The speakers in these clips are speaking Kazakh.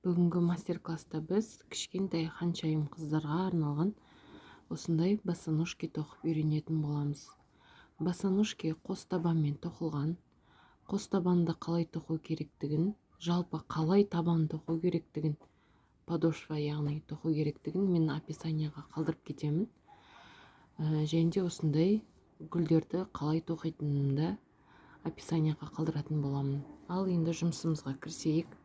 Бүгінгі мастер-класста біз кішкентай ханшайым қыздарға арналған осындай босоножки тоқып үйренетін боламыз. Босоножки қос табанмен тоқылған. Қос табанды қалай тоқу керектігін, жалпы қалай табан тоқу керектігін, подошва яғни тоқу керектігін мен описанияға қалдырып кетемін. Және де осындай гүлдерді қалай тоқитынымды описанияға қалдыратын боламын. Ал енді жұмысымызға кірісейік.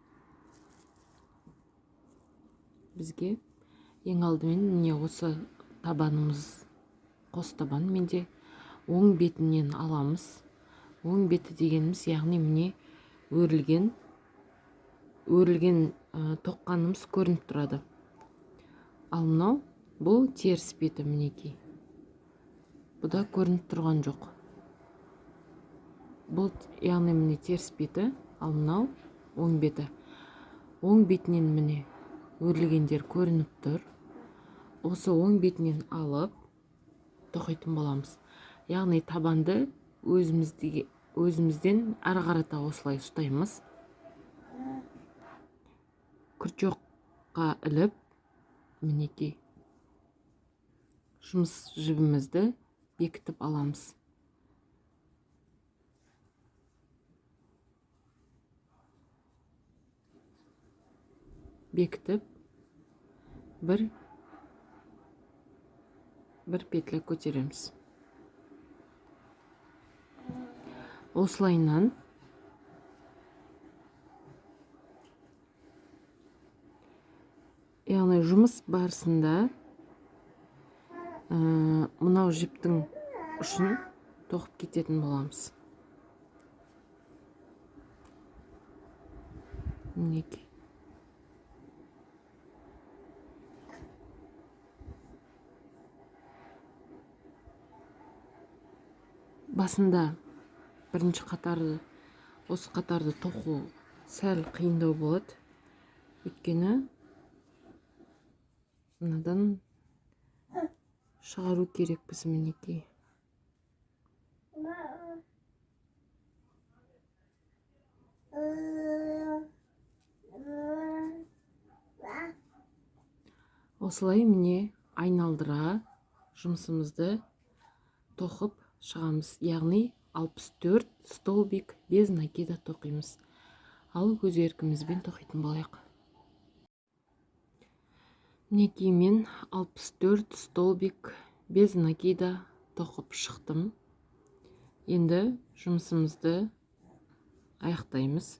Бізге ең алдымен міне осы табанымыз қос табан, менде оң бетінен аламыз. Оң беті дегеніміз яғни міне өрілген тоққанымыз көрініп тұрады. Ал мынау бұл теріс беті, мінекей. Бұда көрініп тұрған жоқ. Бұл яғни міне теріс беті, ал мынау оң беті. Оң бетінен міне өрілгендер көрініп тұр. Осы оң бетінен алып тоқитын боламыз. Яғни табанды өзімізден ары қарата осылай ұстаймыз. Күрчоққа іліп, мінекей жұмыс жібімізді бекітіп аламыз. Бекітіп бір петля көтереміз. Осылайынан яғни жұмыс барысында мынау жіптің ұшын тоқып кететін боламыз. Мінекей. Басында бірінші қатарды, осы қатарды тоқу сәл қиындау болады. Өйткені мынадан шығару керекпіз, мінекей. Осылай міне айналдыра жұмысымызды тоқып шығамыз. Яғни 64 столбик без накида тоқимыз. Ал өз еркімізбен тоқитын болайық. Мінекей мен 64 столбик без накида тоқып шықтым. Енді жұмысымызды аяқтаймыз.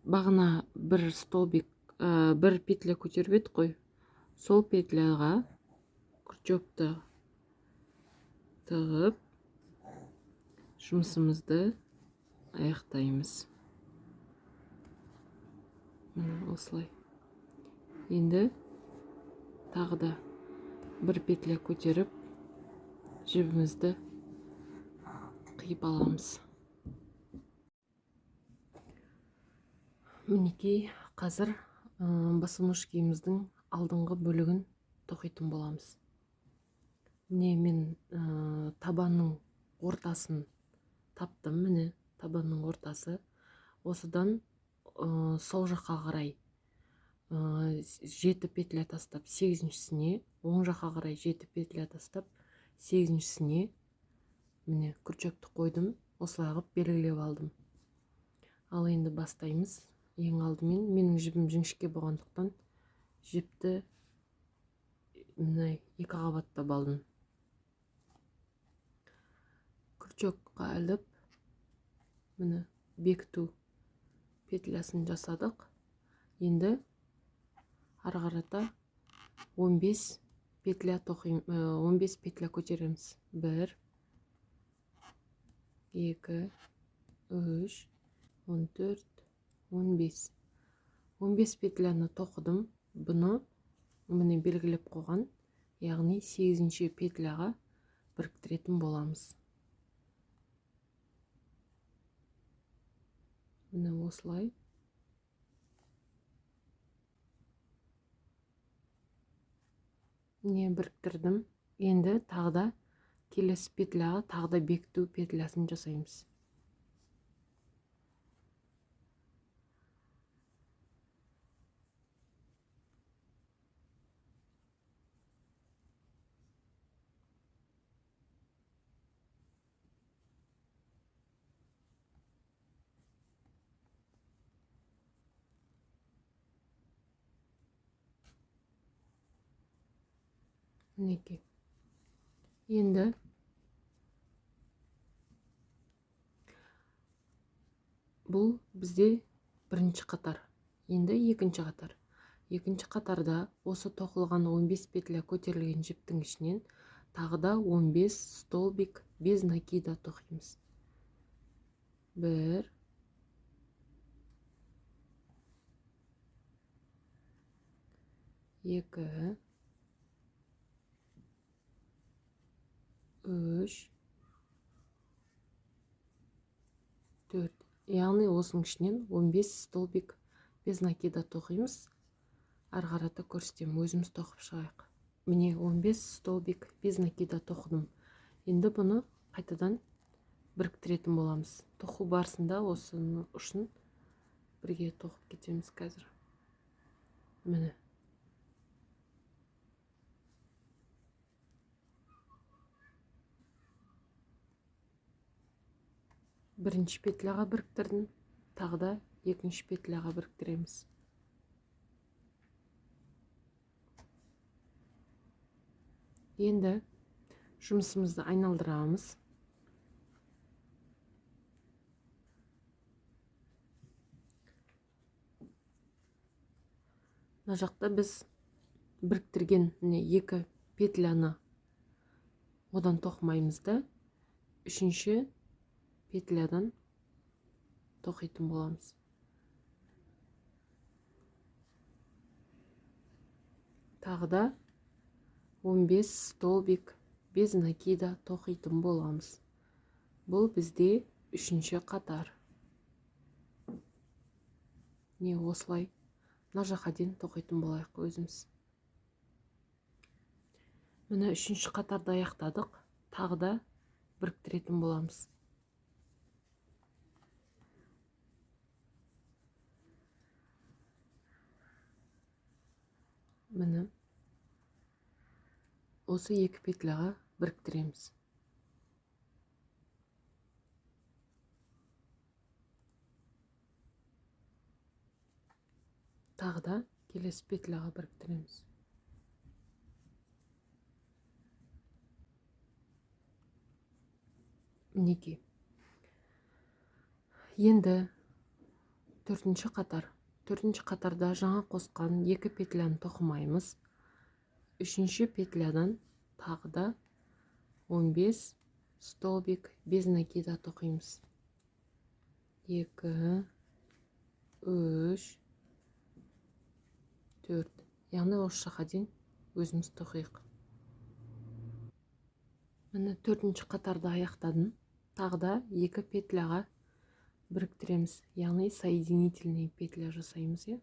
Бағына бір петля көтеріп едік қой. Сол петляға күрчөкті тығып жұмысымызды аяқтаймыз. Осылай. Енді тағы да бір петля көтеріп жібімізді қиып аламыз. Мінекей қазір босоножкеміздің алдыңғы бөлігін тоқитын боламыз. Міне мен табанның ортасын таптым. Міне табанның ортасы. Осыдан сол жаққа қарай 7 петля тастап, 8-шісіне, оң жаққа қарай 7 петля тастап, 8-шісіне міне күрчөкті қойдым. Осылай қылып белгілеп алдым. Ал енді бастаймыз. Ең алдымен менің жібім жіңішке болғандықтан жіпті міне 2 қабаттап алдым. Күрчөкқа іліп міне бекіту петлясын жасадық. Енді ары қарата 15 петля көтереміз. 1 2 3 14 15 петляны тоқыдым. Бұны міне белгілеп қойған, яғни 8-ші петляға біріктіретін боламыз. Міне осылай. Не біріктірдім. Енді тағы да келесі петляға тағы да бекіту петлясын жасаймыз. мінекей. Енді бұл бізде бірінші қатар. Енді екінші қатар. Екінші қатарда осы тоқылған 15 петля көтерілген жіптің ішінен тағы да 15 столбик без накида тоқимыз. 1, 2, 3, 4. Яғни осының ішінен 15 столбик без накида тоқимыз. Ары қарата көрсетемін, өзіміз тоқып шығайық. Міне 15 столбик без накида тоқыдым. Енді бұны қайтадан біріктіретін боламыз. Тоқу барысында осының ұшын бірге тоқып кетеміз қазір. Міне. Бірінші петляға біріктірдім, тағы да екінші петляға біріктіреміз. Енді жұмысымызды айналдырамыз. Мына жақта біз біріктірген екі петляны одан тоқымаймыз да, үшінші петлядан тоқитын боламыз. Тағы да 15 столбик без накида тоқитын боламыз. Бұл бізде үшінші қатар. Не осылай мына жаққа дейін тоқитын болайық өзіміз. Міне үшінші қатарды аяқтадық. Тағы да біріктіретін боламыз. Міне осы екі петляға біріктіреміз. Тағы да келесі петляға біріктіреміз. Мінекей. Енді төртінші қатар. Төртінші қатарда жаңа қосқан екі петляны тоқымаймыз. Үшінші петлядан тағы да 15 столбик без накида тоқимыз. 2, 3, 4. Яғни осы жаққа дейін өзіміз тоқиық. Міне төртінші қатарды аяқтадым. Тағы да екі петляға біріктіреміз. Яғни соединительный петля жасаймыз.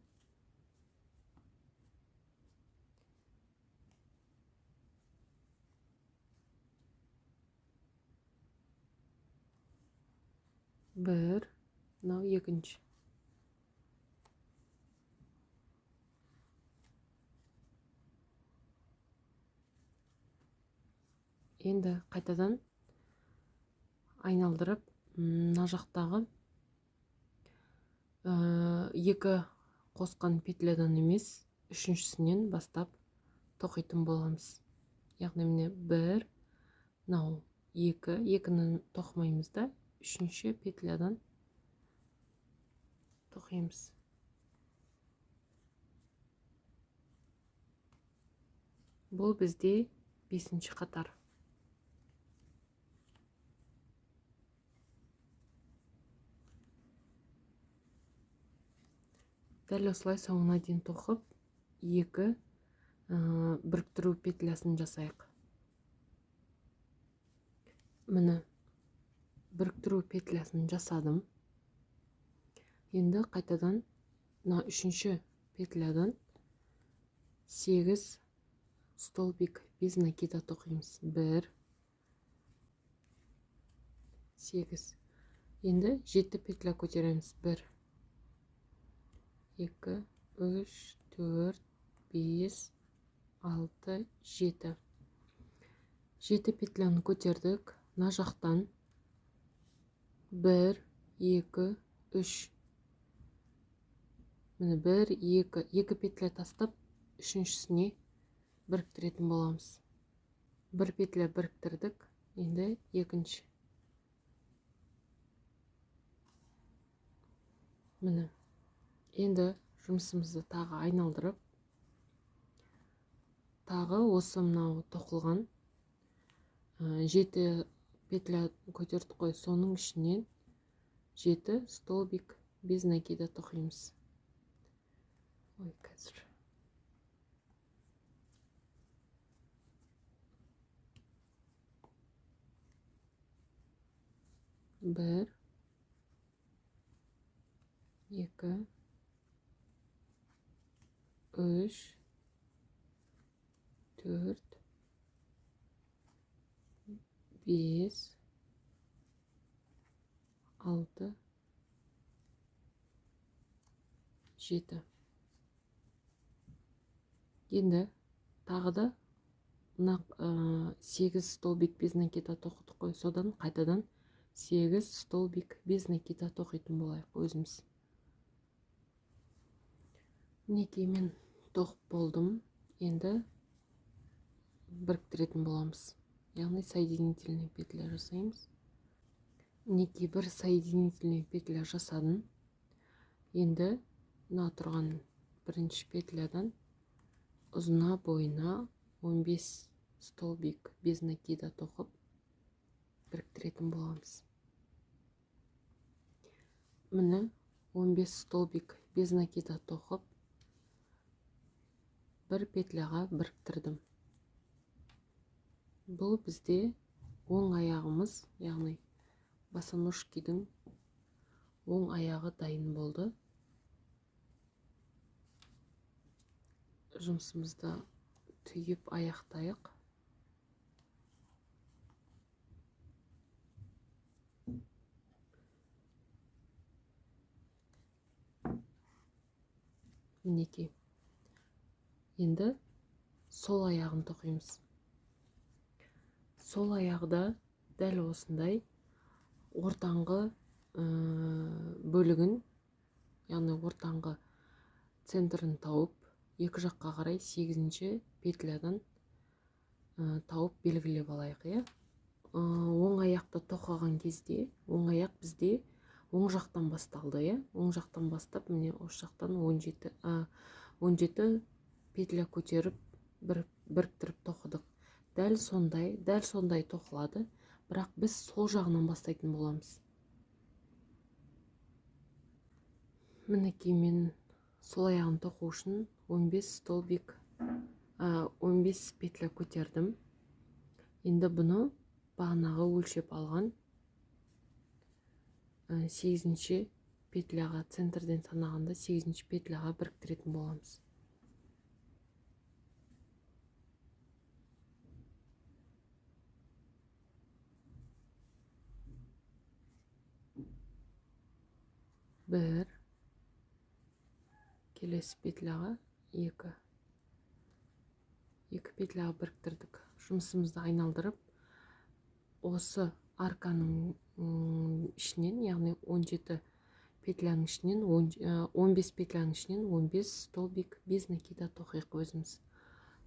Бір, мынау екінші. Енді қайтадан айналдырып, мына жақтағы екі қосқан петлядан емес, үшіншісінен бастап тоқитын боламыз. Яғни міне бір, мынау екіні тоқымаймыз да, үшінші петлядан тоқимыз. Бұл бізде бесінші қатар. Дәл осылай соңына дейін тоқып, екі біріктіру петлясын жасайық. Міне біріктіру петлясын жасадым. Енді қайтадан үшінші петлядан 8 столбик без накида тоқимыз. 1, 8. Енді 7 петля көтереміз. 1, 2, 3, 4, 5, 6, 7. 7 петляны көтердік. Мына жақтан 1, 2, 3. Міне 1, 2 петля тастап, үшіншісіне біріктіретін боламыз. бір петля біріктірдік. Енді екінші. Міне, енді жұмысымызды тағы айналдырып, тағы осы мынау тоқылған 7 петля көтердік қой, соның ішінен 7 столбик без накида тоқимыз. Ой, қазір. Бір, екі, үш, төрт, бес, алты, жеті. Енді тағы да 8 столбик без накида тоқыдық қой, содан қайтадан 8 столбик без накида тоқитын болайық өзіміз. Мінекей мен тоқып болдым. Енді біріктіретін боламыз. Яғни соединительный петля жасаймыз. Мінекей бір соединительный петля жасадым. Енді мына тұрған бірінші петлядан ұзына бойына 15 столбик без накида тоқып біріктіретін боламыз. Міне 15 столбик без накида тоқып бір петляға біріктірдім. Бұл бізде оң аяғымыз, яғни босоножкидің оң аяғы дайын болды. Жұмысымызды түйіп аяқтайық. Мінекей. Енді сол аяғын тоқимыз. Сол аяғда дәл осындай ортаңғы бөлігін, яғни ортаңғы центрін тауып, екі жаққа қарай 8-ші петлядан тауып белгілеп алайық. Оң аяқты тоқыған кезде, оң аяқ бізде оң жақтан басталды. Оң жақтан бастап, міне осы жақтан 17 петля көтеріп біріктіріп тоқыдық. Дәл сондай тоқылады, бірақ біз сол жағынан бастайтын боламыз. Мінекей мен сол аяғын тоқу үшін 15 петля көтердім. Енді бұны бағанағы өлшеп алған 8-ші петляға, центрден санағанда 8-ші петляға біріктіретін боламыз. Бір, келесі петляға 2 петляға біріктірдік. Жұмысымызды айналдырып, осы арканың ішінен, яғни 17 петляның ішінен, 15 петляның ішінен 15 столбик без накида тоқиық өзіміз.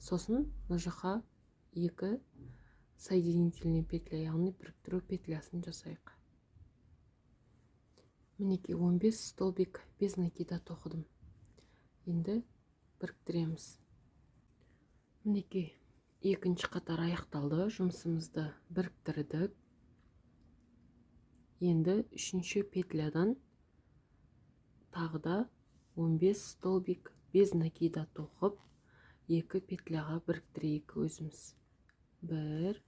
Сосын мына жаққа 2 соединительный петля, яғни біріктіру петлясын жасайық. Мінекей 15 столбик без накида тоқыдым. Енді біріктіреміз. Мінекей екінші қатар аяқталды. Жұмысымызды біріктірдік. Енді 3-ші петлядан тағы да 15 столбик без накида тоқып 2 петляға біріктірейік өзіміз. 1,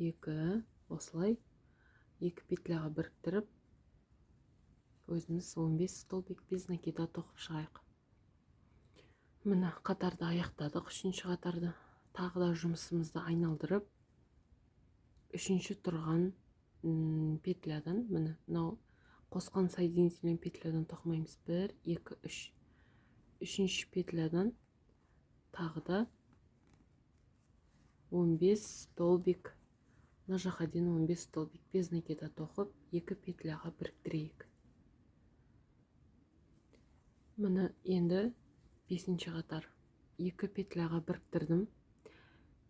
2, осылай 2 петляға біріктіріп, өзіміз 15 столбик без накида тоқып шығайық. Міне қатарды аяқтадық, 3-ші қатарды. Тағы да жұмысымызды айналдырып, 3-ші тұрған петлядан, міне мынау қосқан соединительный петлядан тоқымаймыз. 1, 2, 3. 3-ші петлядан тағы да 15 столбик, мына жаққа дейін 15 столбик без накида тоқып 2 петляға біріктірейік. Міне енді 5-ші қатар 2 петляға біріктірдім.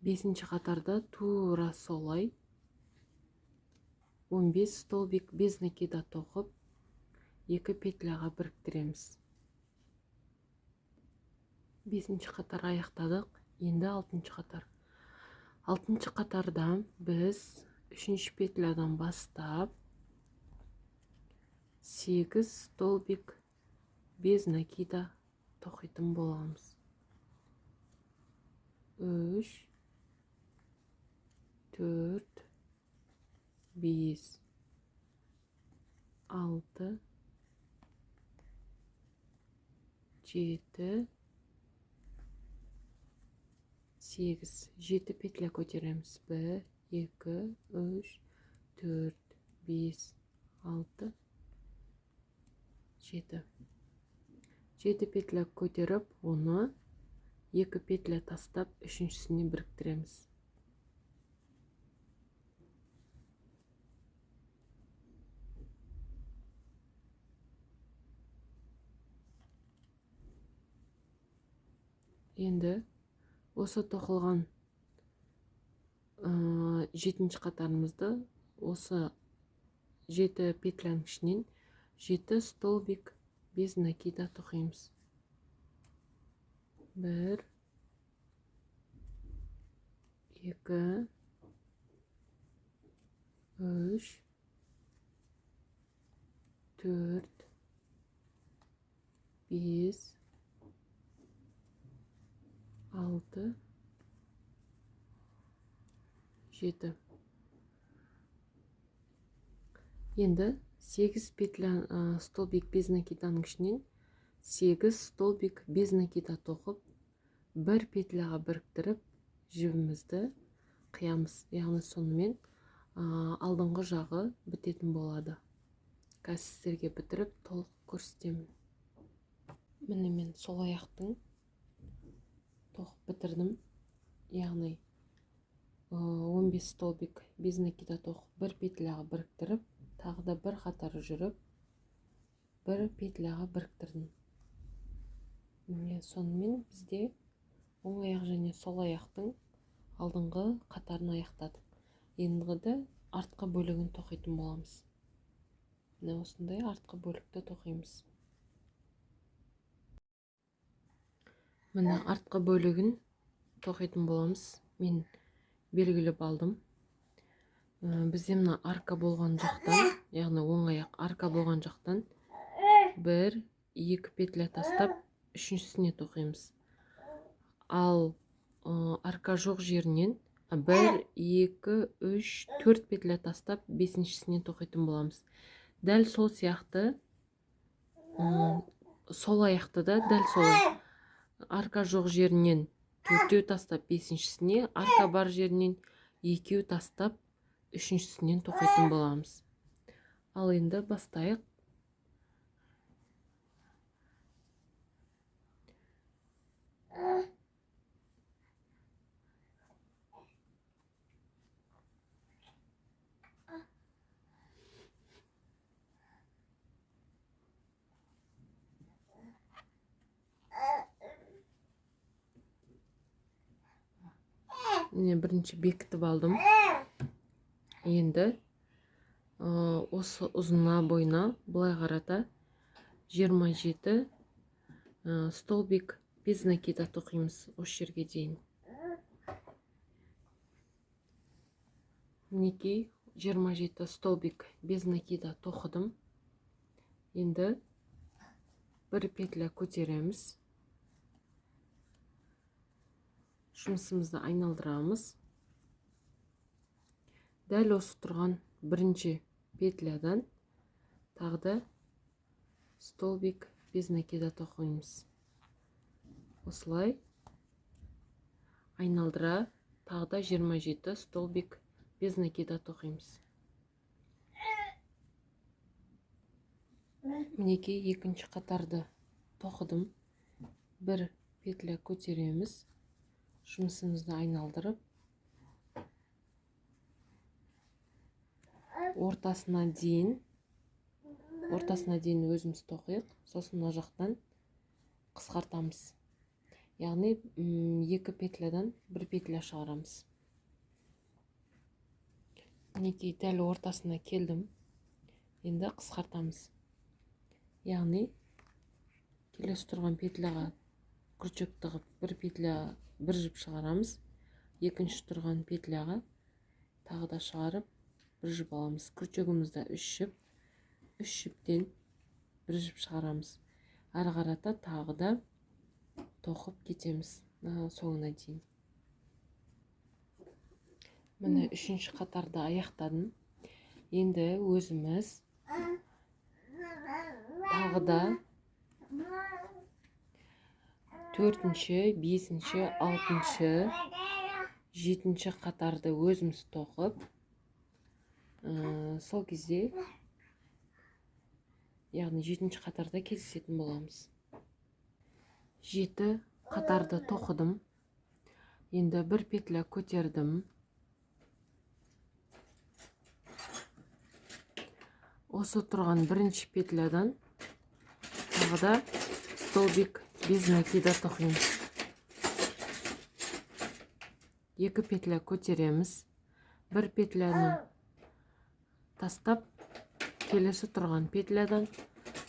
5-ші қатарда тура солай 15 столбик без накида тоқып 2 петляға біріктіреміз. 5-ші қатар аяқтадық. Енді 6-ші қатар. 6-ші қатарда біз 3-ші петлядан бастап 8 столбик без накида тоқитын боламыз. 3, 4, 5, 6, 7, 8. 7 петля көтереміз. 1, 2, 3, 4, 5, 6, 7. 7 петля көтеріп, оны 2 петля тастап, үшіншісіне біріктіреміз. Енді осы тоқылған 7-ші қатарымызды осы 7 петляның ішінен 7 столбик без накида тоқимыз. 1, 2, 3, 4, 5, 6, 7. Енді 8 петля столбик без накиданың ішінен 8 столбик без накида тоқып 1 петляға біріктіріп жібімізді қиямыз. Яғни сонымен алдыңғы жағы бітетін болады. Қазір сіздерге бітіріп толық көрсетемін. Міне мен сол аяқтың тоқып бітірдім. Яғни 15 столбик без накида тоқып 1 петляға біріктіріп, тағы да бір қатар жүріп 1 петляға біріктірдім. Міне сонымен бізде оң аяқ және сол аяқтың алдыңғы қатарын аяқтадық. Ендігі артқы бөлігін тоқитын боламыз. Міне осындай артқы бөлікті тоқимыз. Міне артқы бөлігін тоқитын боламыз. Мен белгілеп алдым. Бізде мына арка болған жақтан, яғни оң аяқ арка болған жақтан 1, 2 петля тастап, үшіншісіне тоқимыз. Ал арка жоқ жерінен 1, 2, 3, 4 петля тастап, 5-шісіне тоқитын боламыз. Дәл сол сияқты сол аяқты да дәл солай. Арка жоқ жерінен 4 тастап, 5-шісіне, арка бар жерінен 2 тастап, үшіншісінен тоқитын боламыз. Ал енді бастайық. Міне бірінші бекітіп алдым. Енді осы ұзына бойына бұлай қарата 27 столбик без накида тоқимыз осы жерге дейін. Мінекей 27 столбик без накида тоқыдым. Енді бір петля көтереміз. Жұмысымызды айналдырамыз. Дәл осы тұрған бірінші петлядан тағы да столбик без накида тоқимыз. Осылай айналдыра тағы да 27 столбик без накида тоқимыз. Мінекей екінші қатарды тоқыдым. Бір петля көтереміз. Жұмысымызды айналдырып ортасына дейін өзіміз тоқиық. Сосын мына жақтан қысқартамыз. яғни 2 петлядан 1 петля шығарамыз. Мінекей дәл ортасына келдім. Енді қысқартамыз. Яғни келесі тұрған петляға күрчек тығып 1 петля 1 жіп шығарамыз. Екінші тұрған петляға тағы да шығарып 1 жіп аламыз. Күрчегімізді 3 жіп, 3 жіптен 1 жіп шығарамыз. Ары қарата тағы да тоқып кетеміз соңына дейін. Міне 3-ші қатарды аяқтадым. Енді өзіміз тағы да 4-ші, 5-ші, 6-ші, 7-ші қатарды өзіміз тоқып, сол кезде, яғни 7-ші қатарда кездесетін боламыз. 7 қатарды тоқыдым. Енді 1 петля көтердім. Осы тұрған 1-ші петлядан тағы да столбик без накида тоқимыз. 2 петля көтереміз. 1 петляны тастап, келесі тұрған петлядан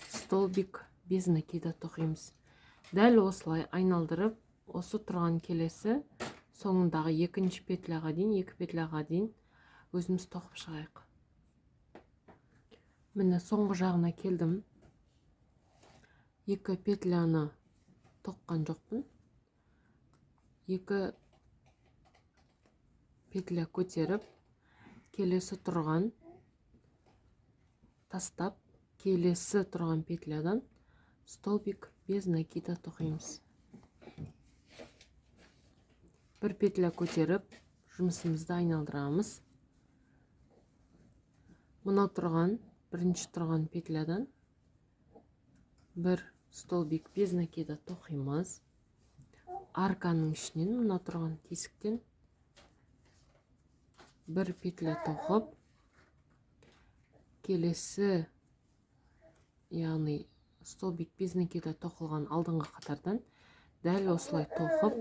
столбик без накида тоқимыз. Дәл осылай айналдырып, осы тұрған келесі соңындағы 2-ші петляға дейін, 2 петляға дейін өзіміз тоқып шығайық. Міне соңғы жағына келдім. 2 петляны тоққан жоқпын. 2 петля көтеріп, келесі тұрған тастап, келесі тұрған петлядан столбик без накида тоқимыз. 1 петля көтеріп, жұмысымызды айналдырамыз. Мынау тұрған 1-ші тұрған петлядан 1 столбик без накида тоқимыз. Арканың ішінен мынау тұрған тесіктен 1 петля тоқып, келесі, яғни столбик без накида тоқылған алдыңғы қатардан дәл осылай тоқып,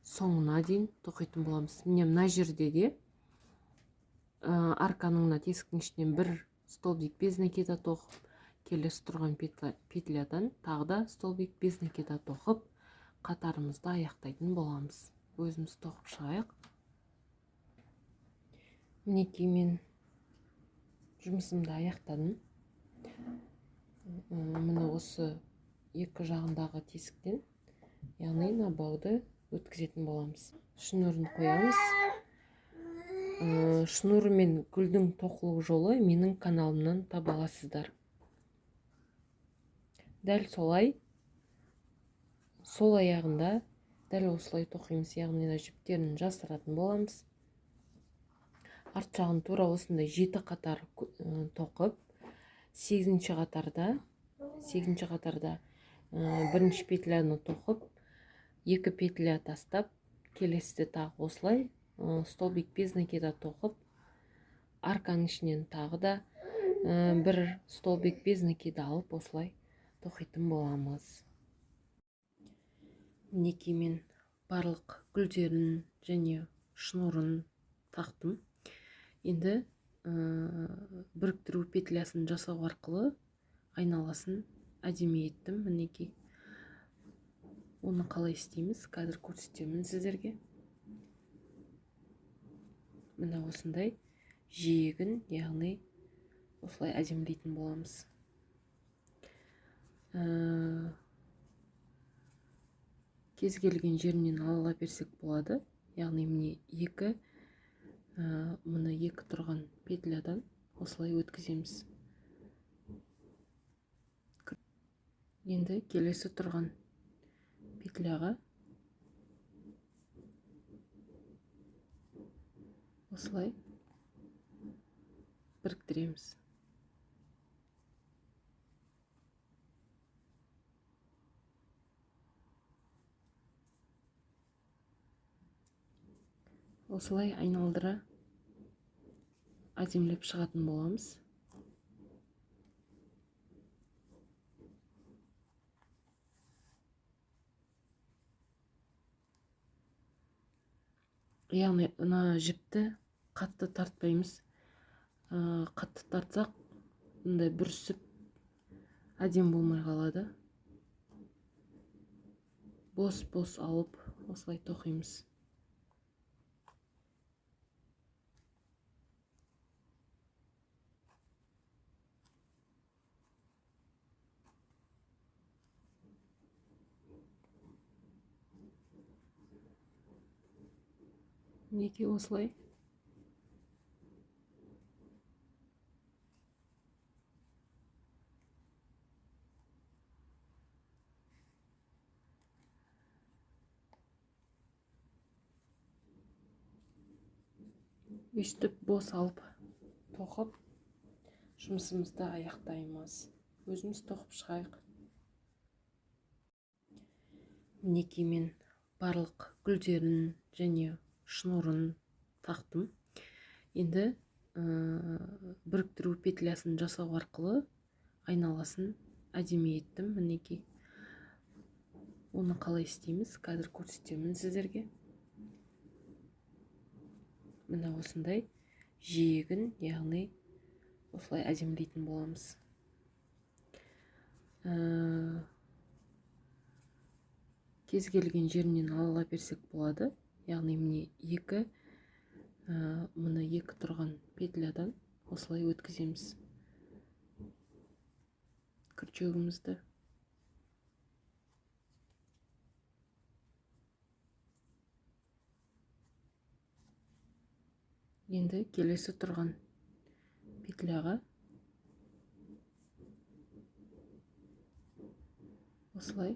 соңына дейін тоқитын боламыз. Міне мына жерде де арканың тесіктің ішінен 1 столбик без накида тоқып, келесі тұрған петлядан тағы да столбик без накида тоқып, қатарымызды аяқтайтын боламыз. Өзіміз тоқып шығайық. Мінекей мен жұмысымды аяқтадым. Міне осы екі жағындағы тесіктен, яғни набауды өткізетін боламыз. Шнурын қоямыз. Шнуры мен гүлдің тоқылу жолы менің каналымнан таба аласыздар. Дәл солай, сол аяғында дәл осылай тоқимыз, яғни жіптерін жасыратын боламыз. Арт жағын тура осындай 7 қатар тоқып, 8-ші қатарда 1-ші петляны тоқып, 2 петля тастап, келесіде тағы осылай столбик без накида тоқып, арканың ішінен тағы да 1 столбик без накида алып, осылай тоқитын боламыз. Мінекей мен барлық гүлдерін және шнурын тақтым. Енді біріктіру петлясын жасау арқылы айналасын әдемі еттім. Мінекей оны қалай істейміз, қазір көрсетемін сіздерге. Міне осындай жиегін, яғни осылай әдемілейтін боламыз. Кез келген жерінен ала берсек болады. Яғни міне 2 тұрған петлядан осылай өткіземіз. Енді келесі тұрған петляға осылай біріктіреміз. Осылай айналдыра әдемілеп шығатын боламыз. яғни мына жіпті қатты тартпаймыз. Қатты тартсақ мындай бүрісіп әдемі болмай қалады. Бос алып осылай тоқимыз. Мінекей осылай. Өстіп бос алып тоқып жұмысымызды аяқтаймыз. Өзіміз тоқып шығайық. Мінекей мен барлық гүлдерін және шнурын тақтым. Енді біріктіру петлясын жасау арқылы айналасын әдемі еттім. Мінекей. Оны қалай істейміз? Қазір көрсетемін сіздерге. Мына осындай жиегін, яғни осылай әдемілейтін боламыз. Кез келген жерінен ала берсек болады. Яғни мұны екі тұрған петлядан осылай өткіземіз күрчегімізді. Енді келесі тұрған петляға осылай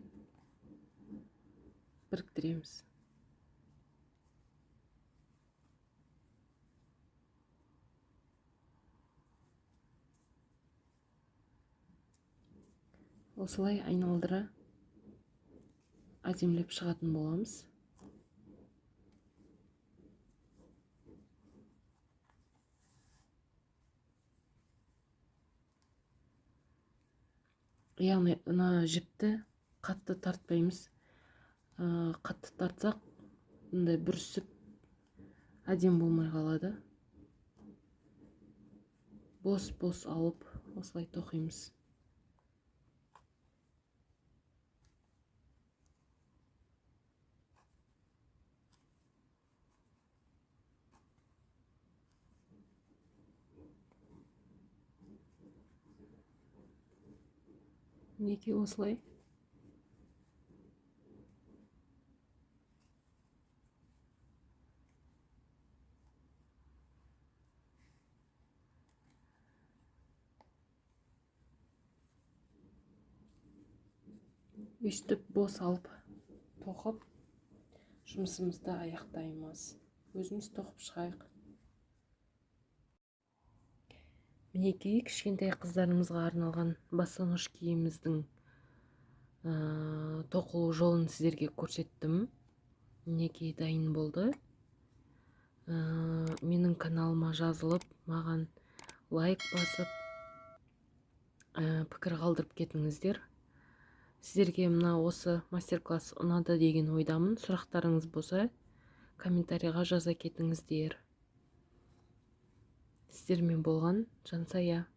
біріктіреміз. Осылай айналдыра әдемілеп шығатын боламыз. Яғни мына жіпті қатты тартпаймыз. Қатты тартсақ мындай бүрісіп әдемі болмай қалады. Бос алып осылай тоқимыз. Мінекей осылай. Өстіп бос алып тоқып жұмысымызды аяқтаймыз. Өзіміз тоқып шығайық. Мінекей кішкентай қыздарымызға арналған босонож киіміміздің тоқылу жолын сіздерге көрсеттім. Мінекей дайын болды. Менің каналыма жазылып, маған лайк басып, пікір қалдырып кетіңіздер. Сіздерге мына осы мастер-класс ұнады деген ойдамын. Сұрақтарыңыз болса, комментарийға жаза кетіңіздер. Сіздермен болған Жансая.